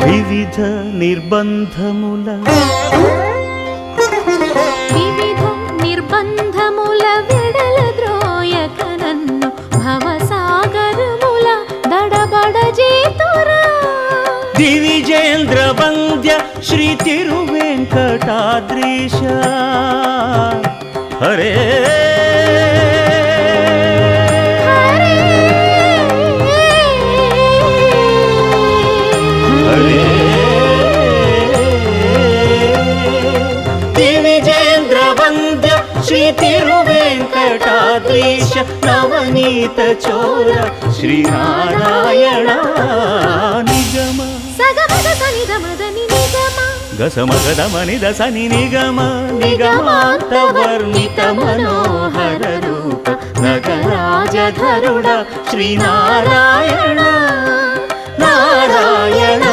వివిధ నిర్బంధముల వెడల ద్రోయక నన్ను భవసాగరముల దడబడ చేతురా దివిజేంద్ర వంద్య శ్రీ తిరువెంకటాద్రీశ హరే హరే దివిజేంద్ర వంద్య శ్రీ తిరువెంకటాద్రీశ నవనీత చోర శ్రీనారాయణ నిగమ గసమగదమని దసని నిగమ నిగమాంత వర్ణిత మనోహర రూప నగరాజధరుడ శ్రీనారాయణ నారాయణ